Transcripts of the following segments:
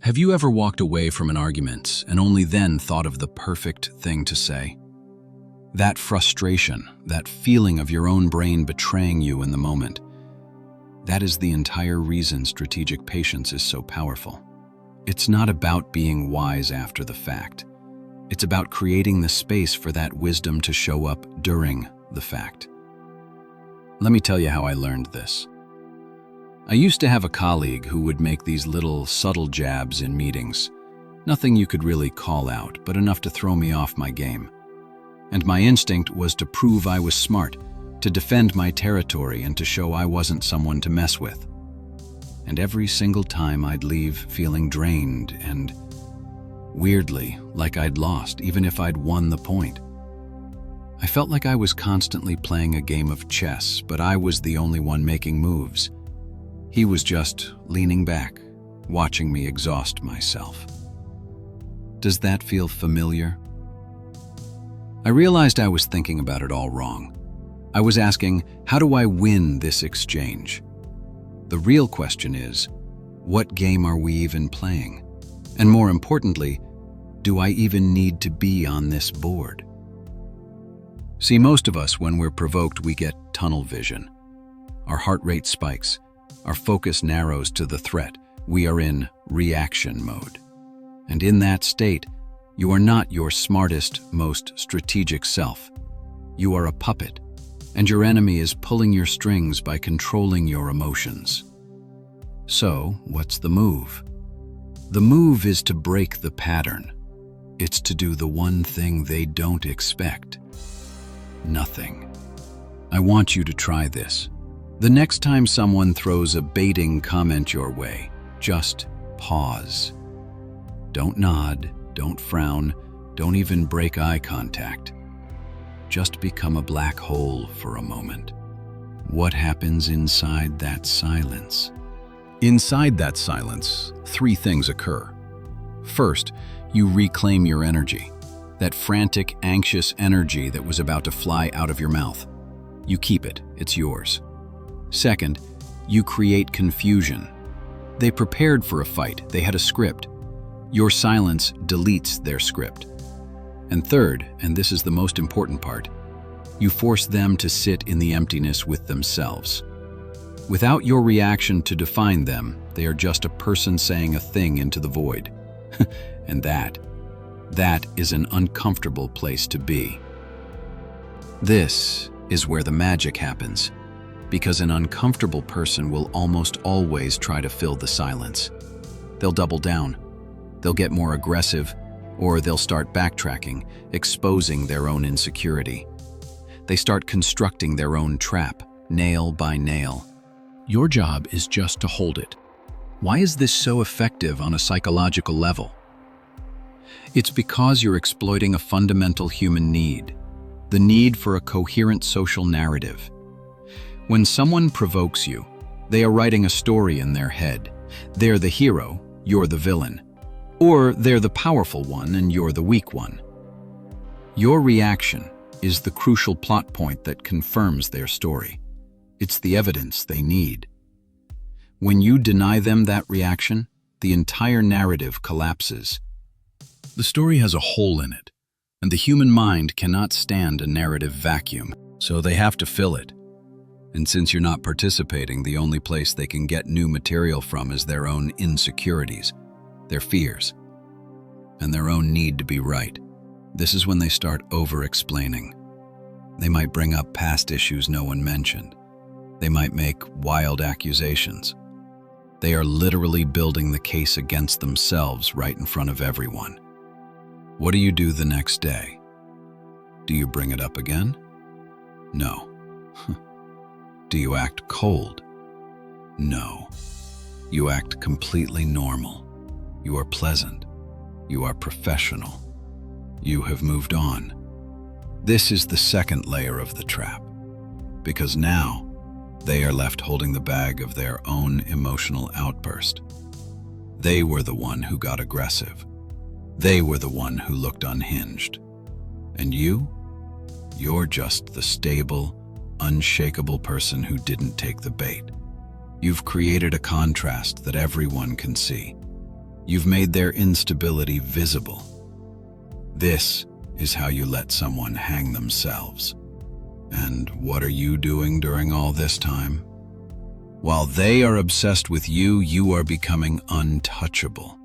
Have you ever walked away from an argument and only then thought of the perfect thing to say? That frustration, that feeling of your own brain betraying you in the moment, that is the entire reason strategic patience is so powerful. It's not about being wise after the fact. It's about creating the space for that wisdom to show up during the fact. Let me tell you how I learned this. I used to have a colleague who would make these little subtle jabs in meetings. Nothing you could really call out, but enough to throw me off my game. And my instinct was to prove I was smart, to defend my territory and to show I wasn't someone to mess with. And every single time I'd leave feeling drained and, weirdly, like I'd lost, even if I'd won the point. I felt like I was constantly playing a game of chess, but I was the only one making moves. He was just leaning back, watching me exhaust myself. Does that feel familiar? I realized I was thinking about it all wrong. I was asking, how do I win this exchange? The real question is, what game are we even playing? And more importantly, do I even need to be on this board? See, most of us, when we're provoked, we get tunnel vision. Our heart rate spikes. Our focus narrows to the threat. We are in reaction mode. And in that state, you are not your smartest, most strategic self. You are a puppet, and your enemy is pulling your strings by controlling your emotions. So, what's the move? The move is to break the pattern. It's to do the one thing they don't expect. Nothing. I want you to try this. The next time someone throws a baiting comment your way, just pause. Don't nod, don't frown, don't even break eye contact. Just become a black hole for a moment. What happens inside that silence? Inside that silence, three things occur. First, you reclaim your energy, that frantic, anxious energy that was about to fly out of your mouth. You keep it, it's yours. Second, you create confusion. They prepared for a fight, they had a script. Your silence deletes their script. And third, and this is the most important part, you force them to sit in the emptiness with themselves. Without your reaction to define them, they are just a person saying a thing into the void. And that is an uncomfortable place to be. This is where the magic happens, because an uncomfortable person will almost always try to fill the silence. They'll double down, they'll get more aggressive, or they'll start backtracking, exposing their own insecurity. They start constructing their own trap, nail by nail. Your job is just to hold it. Why is this so effective on a psychological level? It's because you're exploiting a fundamental human need, the need for a coherent social narrative. When someone provokes you, they are writing a story in their head. They're the hero, you're the villain. Or they're the powerful one and you're the weak one. Your reaction is the crucial plot point that confirms their story. It's the evidence they need. When you deny them that reaction, the entire narrative collapses. The story has a hole in it, and the human mind cannot stand a narrative vacuum, so they have to fill it. And since you're not participating, the only place they can get new material from is their own insecurities, their fears, and their own need to be right. This is when they start over-explaining. They might bring up past issues no one mentioned. They might make wild accusations. They are literally building the case against themselves right in front of everyone. What do you do the next day? Do you bring it up again? No. Do you act cold? No. You act completely normal. You are pleasant. You are professional. You have moved on. This is the second layer of the trap, because now they are left holding the bag of their own emotional outburst. They were the one who got aggressive. They were the one who looked unhinged. And you're just the stable, unshakable person who didn't take the bait. You've created a contrast that everyone can see. You've made their instability visible. This is how you let someone hang themselves. And what are you doing during all this time? While they are obsessed with you, you are becoming untouchable.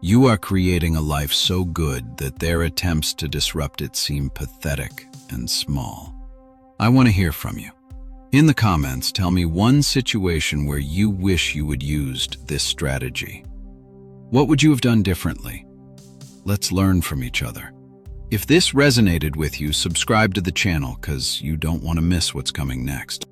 You are creating a life so good that their attempts to disrupt it seem pathetic and small. I want to hear from you. In the comments, tell me one situation where you wish you had used this strategy. What would you have done differently? Let's learn from each other. If this resonated with you, subscribe to the channel because you don't want to miss what's coming next.